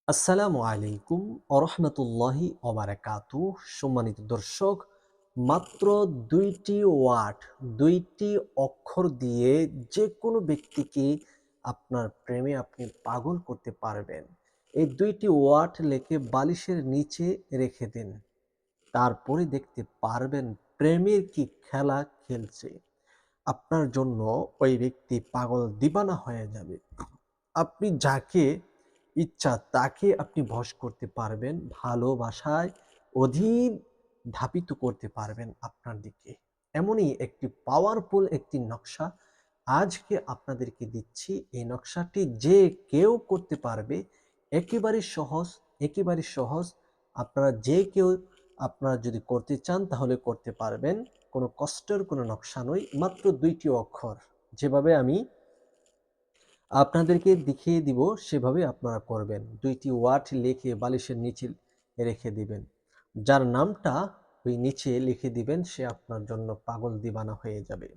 আসসালামু আলাইকুম ওরহমতুল্লাহি ওবারাকাতু। সম্মানিত দর্শক, মাত্র দুইটি ওয়ার্ড, দুইটি অক্ষর দিয়ে যে কোনো ব্যক্তিকে আপনার প্রেমে আপনি পাগল করতে পারবেন। এই দুইটি ওয়ার্ড লিখে বালিশের নিচে রেখে দিন, তারপরে দেখতে পারবেন প্রেমের কি খেলা খেলছে। আপনার জন্য ওই ব্যক্তি পাগল দিবানা হয়ে যাবে। আপনি যাকে ইচ্ছা তাকে আপনি বশ করতে পারবেন, ভালোবাসায় অধীর ধাবিত করতে পারবেন আপনার দিকে। এমনই একটি পাওয়ারফুল একটি নকশা আজকে আপনাদেরকে দিচ্ছি। এই নকশাটি যে কেউ করতে পারবে, একেবারে সহজ, একেবারে সহজ। আপনারা যে কেউ আপনারা যদি করতে চান তাহলে করতে পারবেন। কোনো কষ্টের কোনো নকশা নয়, মাত্র দুইটি অক্ষর। যেভাবে আমি আপনাদেরকে দেখিয়ে দিব সেভাবে আপনারা করবেন। দুইটি ওয়ার্ড লিখে বালিশের নিচে রেখে দিবেন। যার নামটা ওই নিচে লিখে দিবেন সে আপনার জন্য পাগল দিবানা হয়ে যাবে।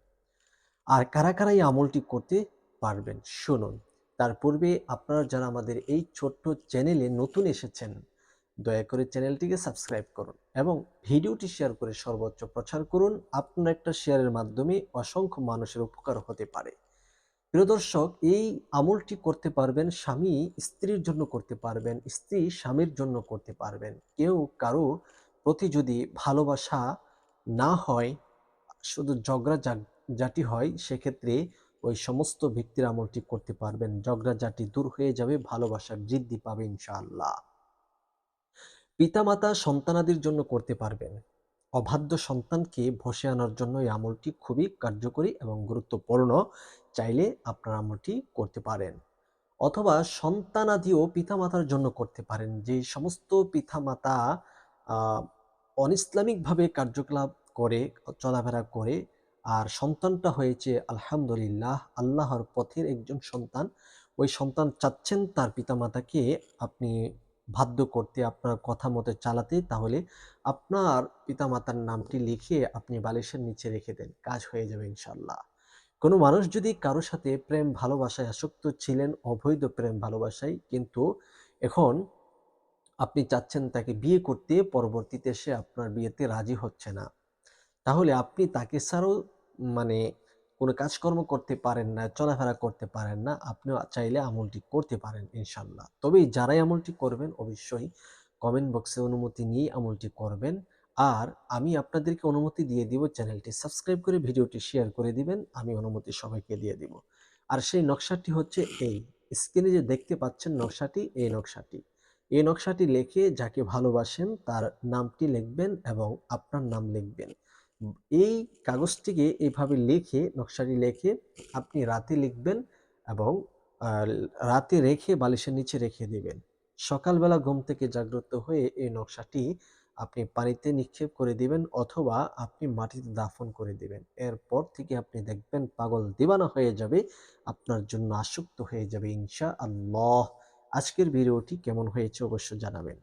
আর কারা কারা এই আমলটি করতে পারবেন শুনুন। তার পূর্বে আপনারা যারা আমাদের এই ছোট্ট চ্যানেলে নতুন এসেছেন, দয়া করে চ্যানেলটিকে সাবস্ক্রাইব করুন এবং ভিডিওটি শেয়ার করে সর্বোচ্চ প্রচার করুন। আপনার একটা শেয়ারের মাধ্যমে অসংখ্য মানুষের উপকার হতে পারে। প্রিয় দর্শক, এই আমলটি করতে পারবেন স্বামী স্ত্রীর জন্য করতে পারবেন, স্ত্রী স্বামীর জন্য করতে পারবেন। কেউ কারো প্রতি যদি ভালোবাসা না হয়, শুধু ঝগড়াঝাটি হয়, সেক্ষেত্রে ওই সমস্ত ব্যক্তির আমলটি করতে পারবেন। ঝগড়াঝাটি দূর হয়ে যাবে, ভালোবাসা বৃদ্ধি পাবে ইনশাআল্লাহ। পিতামাতা সন্তানাদির জন্য করতে পারবেন। অবাধ্য সন্তানকে বশে আনার জন্য এই আমলটি খুবই কার্যকরী এবং গুরুত্বপূর্ণ। চাইলে আপনারা আমলটি করতে পারেন। অথবা সন্তানাদিও পিতামাতার জন্য করতে পারেন। যে সমস্ত পিতামাতা অনিসলামিকভাবে কার্যকলাপ করে, চলাফেরা করে, আর সন্তানটা হয়েছে আলহামদুলিল্লাহ আল্লাহর পথের একজন সন্তান, ওই সন্তান চাচ্ছেন তার পিতামাতাকে আপনি বাধ্য করতে, আপনার কথা মতো চালাতে, তাহলে আপনার পিতামাতার নামটি লিখে আপনি বালিশের নিচে রেখে দেন, কাজ হয়ে যাবে ইনশাল্লাহ। কোনো মানুষ যদি কারোর সাথে প্রেম ভালোবাসায় আসক্ত ছিলেন, অবৈধ প্রেম ভালোবাসায়, কিন্তু এখন আপনি চাচ্ছেন তাকে বিয়ে করতে, পরবর্তীতে সে আপনার বিয়েতে রাজি হচ্ছে না, তাহলে আপনি তাকে ছাড়াও মানে কোনো কাজকর্ম করতে পারেন না, চলাফেরা করতে পারেন না, আপনিও চাইলে আমলটি করতে পারেন ইনশাল্লাহ। তবে যারাই আমলটি করবেন অবশ্যই কমেন্ট বক্সে অনুমতি নিয়ে আমলটি করবেন। আর আমি আপনাদেরকে অনুমতি দিয়ে দিব, চ্যানেলটি সাবস্ক্রাইব করে ভিডিওটি শেয়ার করে দিবেন, আমি অনুমতি সবাইকে দিয়ে দিব। আর সেই নকশাটি হচ্ছে এই স্ক্রিনে যে দেখতে পাচ্ছেন নকশাটি, এই নকশাটি লিখে যাকে ভালোবাসেন তার নামটি লিখবেন এবং আপনার নাম লিখবেন। এই কাগজটিকে এইভাবে লিখে, নকশাটি লিখে আপনি রাতে লিখবেন এবং রাতে রেখে বালিশের নিচে রেখে দিবেন। সকালবেলা ঘুম থেকে জাগ্রত হয়ে এই নকশাটি আপনি পানিতে নিক্ষেপ করে দিবেন অথবা আপনি মাটিতে দাফন করে দিবেন। এরপর থেকে আপনি দেখবেন পাগল দিবানা হয়ে যাবে, আপনার জন্য আসক্ত হয়ে যাবে ইনশাআল্লাহ। আজকের ভিডিওটি কেমন হয়েছে অবশ্যই জানাবেন।